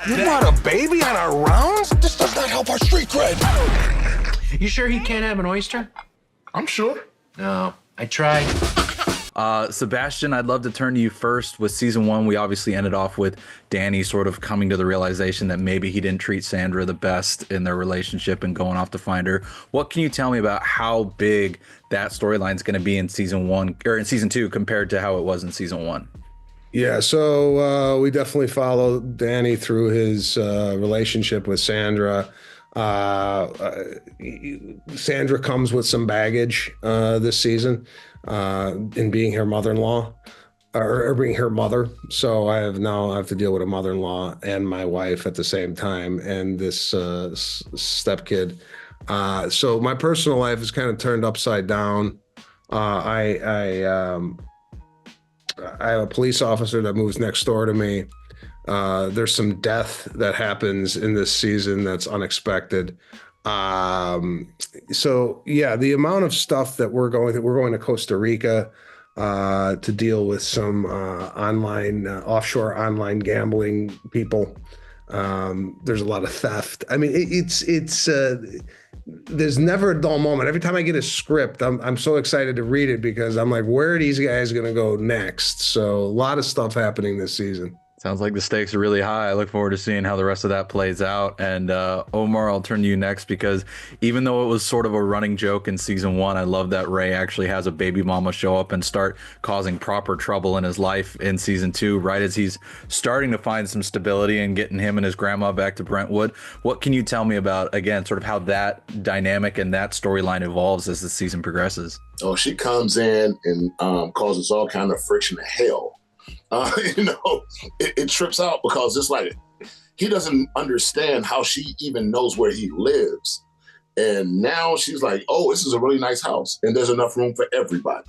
You brought a baby on our rounds? This does not help our street cred. You sure he can't have an oyster? I'm sure. No, I tried. Sebastian, I'd love to turn to you first. With season 1, we obviously ended off with Danny sort of coming to the realization that maybe he didn't treat Sandra the best in their relationship and going off to find her. What can you tell me about how big that storyline is going to be in season 1 or in season 2 compared to how it was in season 1? Yeah, so we definitely followed Danny through his relationship with Sandra. Sandra comes with some baggage this season in being her mother-in-law or being her mother. So I have to deal with a mother-in-law and my wife at the same time, and this stepkid. So my personal life is kind of turned upside down. I have a police officer that moves next door to me. There's some death that happens in this season that's unexpected. So yeah, the amount of stuff that we're going to Costa Rica to deal with some offshore online gambling people. There's a lot of theft. I mean, there's never a dull moment. Every time I get a script, I'm so excited to read it because I'm like, where are these guys going to go next? So a lot of stuff happening this season. Sounds like the stakes are really high. I look forward to seeing how the rest of that plays out. And Omar, I'll turn to you next, because even though it was sort of a running joke in season 1, I love that Ray actually has a baby mama show up and start causing proper trouble in his life in season 2, right as he's starting to find some stability and getting him and his grandma back to Brentwood. What can you tell me about, again, sort of how that dynamic and that storyline evolves as the season progresses? Oh, she comes in and causes all kind of friction and hell. It trips out because it's like he doesn't understand how she even knows where he lives. And now she's like, oh, this is a really nice house and there's enough room for everybody.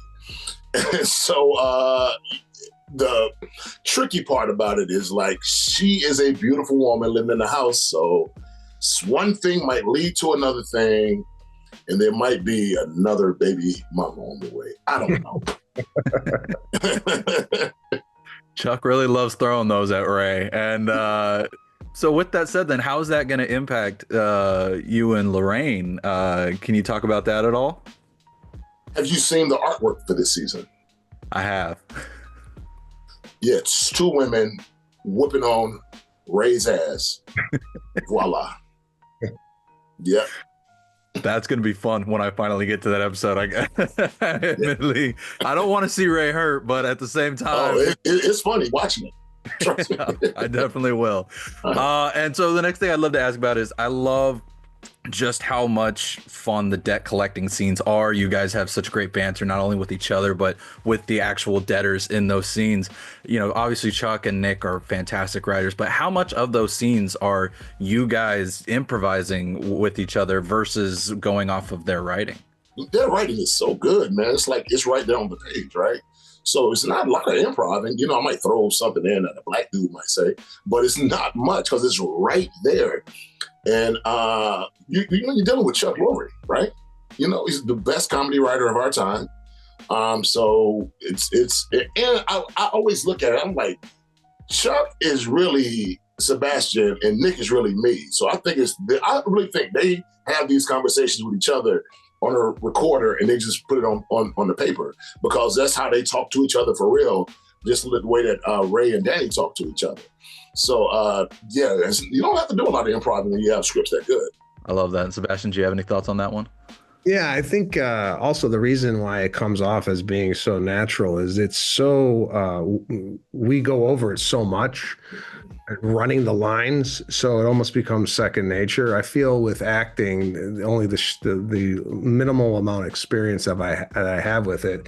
And so the tricky part about it is, like, she is a beautiful woman living in the house. So one thing might lead to another thing, and there might be another baby mama on the way. I don't know. Chuck really loves throwing those at Ray. And so with that said, then how is that going to impact you and Lorraine? Can you talk about that at all? Have you seen the artwork for this season? I have. Yeah, it's 2 women whooping on Ray's ass. Voila. Yep. That's going to be fun when I finally get to that episode. Admittedly, I don't want to see Ray hurt, but at the same time, it's funny watching it. Trust me. I definitely will. And so the next thing I'd love to ask about is, I love just how much fun the debt collecting scenes are. You guys have such great banter, not only with each other, but with the actual debtors in those scenes. You know, obviously Chuck and Nick are fantastic writers, but how much of those scenes are you guys improvising with each other versus going off of their writing? Their writing is so good, man. It's like it's right there on the page, right? So it's not a lot of improv. And, I might throw something in that a black dude might say, but it's not much because it's right there. And you're dealing with Chuck Lorre, right? He's the best comedy writer of our time. So and I always look at it, I'm like, Chuck is really Sebastian and Nick is really me. So I really think they have these conversations with each other on a recorder and they just put it on the paper, because that's how they talk to each other for real, just the way that Ray and Danny talk to each other. So, you don't have to do a lot of improv when you have scripts that good. I love that. And Sebastian, do you have any thoughts on that one? Yeah, I think also the reason why it comes off as being so natural is it's so, we go over it so much, running the lines, so it almost becomes second nature. I feel with acting, only the minimal amount of experience that I have with it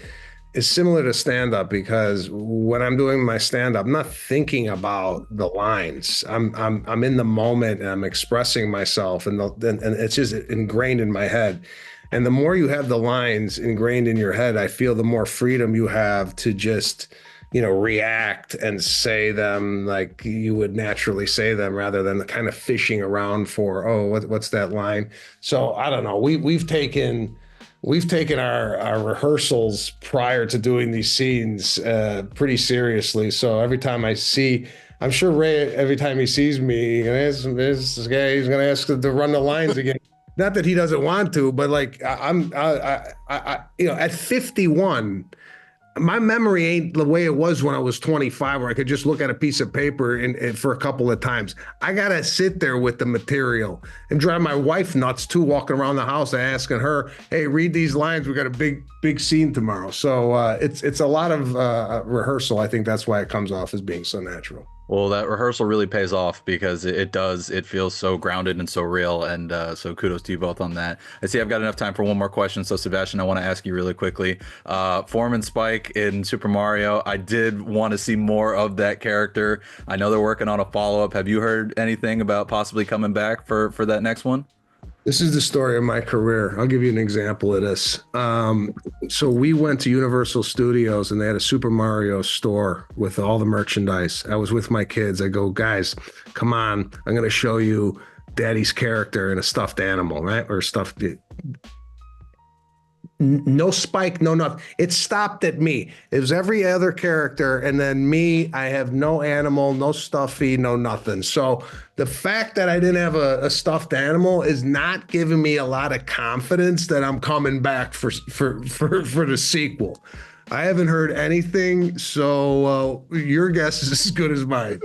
is similar to stand-up, because when I'm doing my stand-up, I'm not thinking about the lines. I'm in the moment and I'm expressing myself, and it's just ingrained in my head. And the more you have the lines ingrained in your head, I feel the more freedom you have to just, react and say them like you would naturally say them, rather than kind of fishing around for, what's that line? So I don't know. We've taken our rehearsals prior to doing these scenes pretty seriously. So every time I see I'm sure Ray, every time he sees me, this guy, he's gonna ask to run the lines again. Not that he doesn't want to, but like at 51, my memory ain't the way it was when I was 25, where I could just look at a piece of paper and for a couple of times. I gotta sit there with the material and drive my wife nuts too, walking around the house and asking her, "Hey, read these lines. We got a big scene tomorrow." So it's a lot of rehearsal. I think that's why it comes off as being so natural. Well, that rehearsal really pays off because it does. It feels so grounded and so real. And so kudos to you both on that. I see I've got enough time for one more question. So, Sebastian, I want to ask you really quickly. Foreman Spike in Super Mario, I did want to see more of that character. I know they're working on a follow-up. Have you heard anything about possibly coming back for that next one? This is the story of my career. I'll give you an example of this. So we went to Universal Studios and they had a Super Mario store with all the merchandise. I was with my kids. I go, guys, come on. I'm going to show you Daddy's character in a stuffed animal, right? Or stuffed. No Spike, no nothing. It stopped at me. It was every other character. And then me, I have no animal, no stuffy, no nothing. So the fact that I didn't have a stuffed animal is not giving me a lot of confidence that I'm coming back for the sequel. I haven't heard anything. So your guess is as good as mine.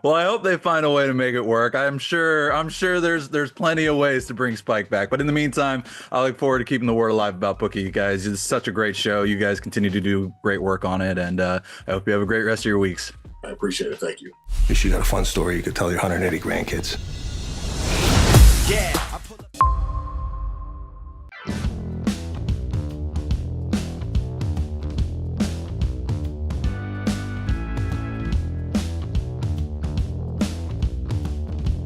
Well, I hope they find a way to make it work. I'm sure there's plenty of ways to bring Spike back. But in the meantime, I look forward to keeping the word alive about Bookie, you guys. It's such a great show. You guys continue to do great work on it, and I hope you have a great rest of your weeks. I appreciate it. Thank you. You got a fun story you could tell your 180 grandkids. Yeah.